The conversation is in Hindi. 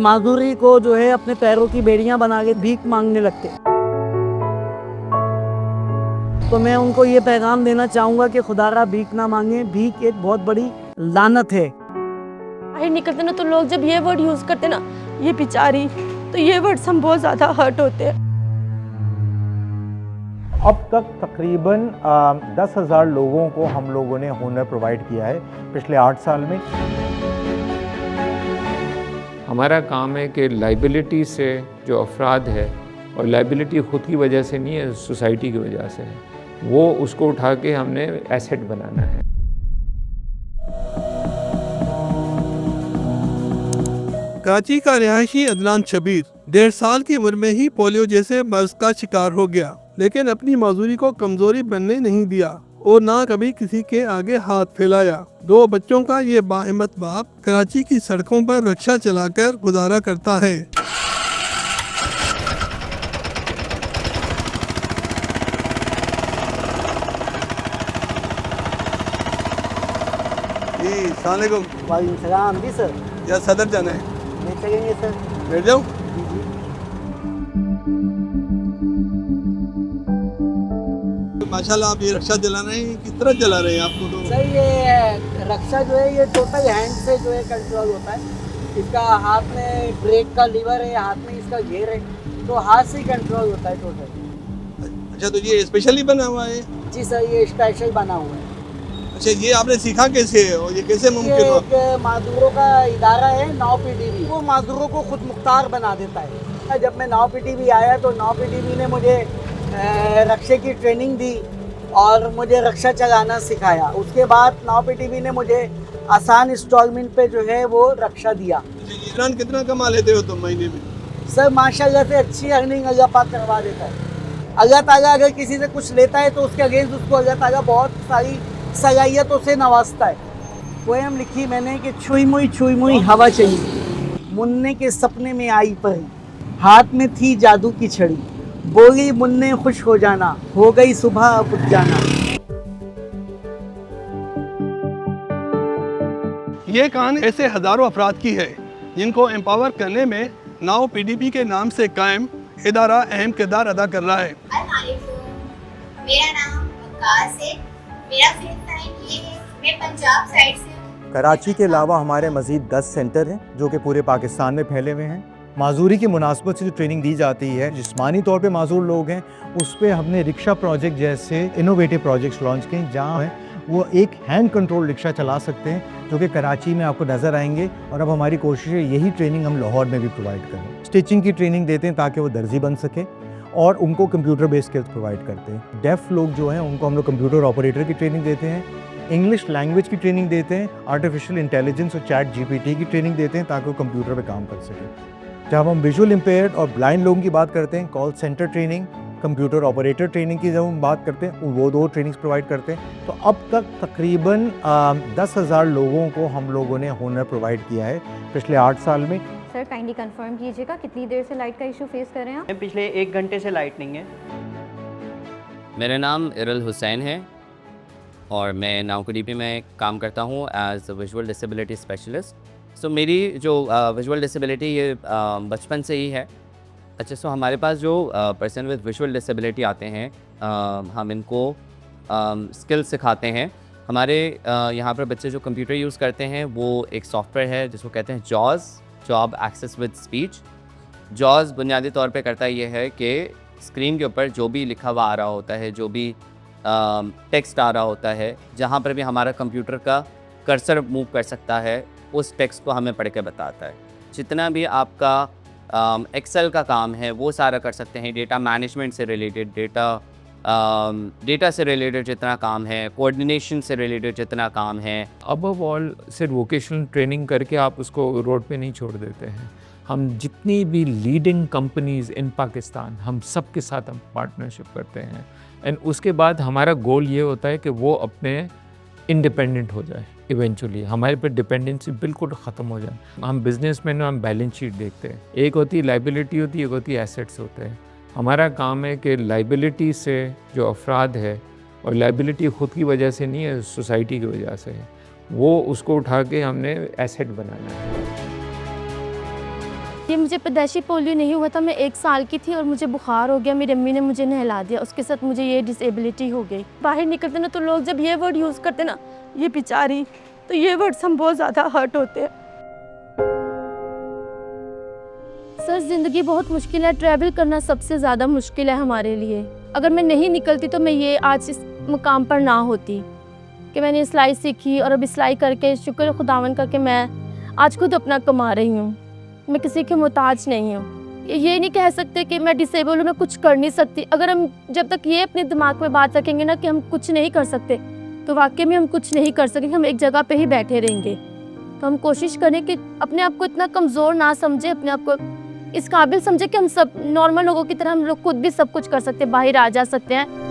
माधुरी को जो है अपने पैरों की बेड़ियां बना के भीख मांगने लगते। तो मैं उनको ये पैगाम देना चाहूँगा कि खुदारा भीख ना मांगे, भीख एक बहुत बड़ी लानत है। बाहर निकलते ना तो लोग जब ये वर्ड यूज़ करते ना, ये बेचारी, तो ये वर्ड्स हम बहुत ज़्यादा हर्ट होते हैं। अब तक तकरीबन 10,000 लोगों को हम लोगों ने हुनर प्रोवाइड किया है पिछले 8 साल में। हमारा काम है कि लाइबिलिटी से जो अफराद है, और लाइबिलिटी ख़ुद की वजह से नहीं है, सोसाइटी की वजह से है, वो उसको उठा के हमने एसेट बनाना है। कराची का रिहायशी अदनान शबीर 1.5 साल की उम्र में ही पोलियो जैसे मर्ज का शिकार हो गया, लेकिन अपनी मजदूरी को कमजोरी बनने नहीं दिया और ना कभी किसी के आगे हाथ फैलाया। 2 बच्चों का ये बाहिम्मत बाप कराची की सड़कों पर रिक्शा चलाकर गुजारा करता है। जी सलाम वालेकुम सलाम। जी सर, या सदर जाना है, ले चलेंगे सर। बैठ जाओ। माशाल्लाह आप ये रिक्शा चला रहे हैं, किस तरह चला रहे हैं आपको? तो सर ये रक्षा जो है ये टोटल हैंड से जो है कंट्रोल होता है। इसका हाथ में ब्रेक का लीवर है, हाथ में इसका गियर है, तो हाथ से ही कंट्रोल होता है टोटल। अच्छा, तो ये स्पेशली बना हुआ है? जी सर, ये स्पेशल बना हुआ है। अच्छा, ये आपने सीखा कैसे है और ये कैसे ये मुमकिन हुआ? एक माजदूरों का इदारा है, 9 PDB, वो माजदूरों को खुद मुख्तार बना देता है। जब मैं 9 PDB आया तो 9 PDB ने मुझे रक्षे की ट्रेनिंग दी और मुझे रक्षा चलाना सिखाया। उसके बाद 9 PDB ने मुझे आसान इंस्टॉलमेंट पे जो है वो रक्षा दिया। ईरान कितना कमा लेते हो तुम महीने में? सर माशाल्लाह से अच्छी अर्निंग अल्लाह पाक करवा देता है। अल्लाह ताला अगर किसी से कुछ लेता है तो उसके अगेंस्ट उसको अल्लाह ताला बहुत सारी सलाहियतों से नवाजता है। पोएम लिखी मैंने कि छुई मुई हवा चली, मुन्ने के सपने में आई परी, हाथ में थी जादू की छड़ी, बोली मुन्ने खुश हो जाना, हो गई सुबह अब उठ जाना। ये कहानी ऐसे हजारों अफराद की है जिनको एम्पावर करने में 9 PDB के नाम से कायम इदारा अहम किरदार अदा कर रहा है। मेरा नाम वकास है, मेरा फेस साइड ये है, मैं पंजाब साइड से हूँ। कराची के अलावा हमारे मज़ीद 10 सेंटर हैं जो कि पूरे पाकिस्तान में फैले हुए हैं। माजूरी की मुनासबत से जो ट्रेनिंग दी जाती है, जिस्मानी तौर पे माजूर लोग हैं, उस पर हमने रिक्शा प्रोजेक्ट जैसे इनोवेटिव प्रोजेक्ट्स लॉन्च किए, जहाँ है वो एक हैंड कंट्रोल रिक्शा चला सकते हैं, जो कि कराची में आपको नज़र आएंगे। और अब हमारी कोशिश है यही ट्रेनिंग हम लाहौर में भी प्रोवाइड करें। स्टिचिंग की ट्रेनिंग देते हैं ताकि वो दर्जी बन सके, और उनको कंप्यूटर बेस्ड स्किल्स प्रोवाइड करते हैं। डेफ लोग जो हैं उनको हम लोग कंप्यूटर ऑपरेटर की ट्रेनिंग देते हैं, इंग्लिश लैंग्वेज की ट्रेनिंग देते हैं, आर्टिफिशियल इंटेलिजेंस और चैट GPT की ट्रेनिंग देते हैं ताकि वो कंप्यूटर पे काम कर सकें। जब हम विजुअल इम्पेयर्ड और ब्लाइंड लोगों की बात करते हैं, call centre training, computer operator training की जब हम बात करते हैं, वो 2 ट्रेनिंग्स प्रोवाइड करते हैं। तो अब तक तकरीबन 10,000 लोगों को हम लोगों ने हुनर प्रोवाइड किया है पिछले 8 साल में। सर काइंडली कंफर्म कीजिएगा कितनी देर से लाइट का इशू फेस कर रहे हैं आप? पिछले 1 घंटे से लाइट नहीं है। मेरा नाम इरल हुसैन है और मैं नाउकदीपी में काम करता हूँ एज विजुअल डिसेबिलिटी स्पेशलिस्ट। सो मेरी जो विजुअल डिसेबिलिटी ये बचपन से ही है। अच्छा, सो हमारे पास जो पर्सन विद विजुअल डिसेबिलिटी आते हैं, हम इनको स्किल सिखाते हैं। हमारे यहाँ पर बच्चे जो कंप्यूटर यूज़ करते हैं वो एक सॉफ्टवेयर है जिसको कहते हैं जॉज़, जॉब एक्सेस विद स्पीच। जॉज़ बुनियादी तौर पे करता ये है कि स्क्रीन के ऊपर जो भी लिखा हुआ आ रहा होता है, जो भी टेक्स्ट आ रहा होता है, जहाँ पर भी हमारा कंप्यूटर का कर्सर मूव कर सकता है, उस टेक्स्ट को हमें पढ़ के बताता है। जितना भी आपका एक्सेल का काम है वो सारा कर सकते हैं। डेटा मैनेजमेंट से रिलेटेड, डेटा से रिलेटेड जितना काम है, कोऑर्डिनेशन से रिलेटेड जितना काम है। अबव ऑल सिर्फ वोकेशनल ट्रेनिंग करके आप उसको रोड पे नहीं छोड़ देते हैं। हम जितनी भी लीडिंग कंपनीज़ इन पाकिस्तान, हम सब के साथ हम पार्टनरशिप करते हैं। एंड उसके बाद हमारा गोल ये होता है कि वो अपने इंडिपेंडेंट हो जाए। इवेंचुअली हमारे पे डिपेंडेंसी बिल्कुल ख़त्म हो जाए। हम बिजनेस में ना हम बैलेंस शीट देखते हैं, एक होती है लाइबिलिटी होती है, एक होती है एसेट्स होते हैं। हमारा काम है कि लाइबिलिटी से जो अफराद है, और लाइबिलिटी ख़ुद की वजह से नहीं है, सोसाइटी की वजह से है, वो उसको उठा के हमने एसेट बनाना है। ये मुझे पैदाइशी पोलियो नहीं हुआ था, मैं 1 साल की थी और मुझे बुखार हो गया, मेरी अम्मी ने मुझे नहला दिया, उसके साथ मुझे ये डिसेबिलिटी हो गई। बाहर निकलते ना तो लोग जब ये वर्ड यूज़ करते ना, ये बेचारी, तो ये वर्ड्स हम बहुत ज़्यादा हर्ट होते हैं। सर ज़िंदगी बहुत मुश्किल है, ट्रैवल करना सबसे ज़्यादा मुश्किल है हमारे लिए। अगर मैं नहीं निकलती तो मैं ये आज इस मुकाम पर ना होती कि मैंने सिलाई सीखी और अभी सिलाई करके शुक्र खुदावन करके मैं आज खुद अपना कमा रही हूँ। मैं किसी के मोहताज नहीं हूँ। ये नहीं कह सकते कि मैं डिसेबल हूँ, मैं कुछ कर नहीं सकती। अगर हम जब तक ये अपने दिमाग में बात रखेंगे ना कि हम कुछ नहीं कर सकते, तो वाकई में हम कुछ नहीं कर सकेंगे, हम एक जगह पे ही बैठे रहेंगे। तो हम कोशिश करें कि अपने आप को इतना कमज़ोर ना समझें, अपने आप को इस काबिल समझें कि हम सब नॉर्मल लोगों की तरह हम लोग खुद भी सब कुछ कर सकते हैं, बाहर आ जा सकते हैं।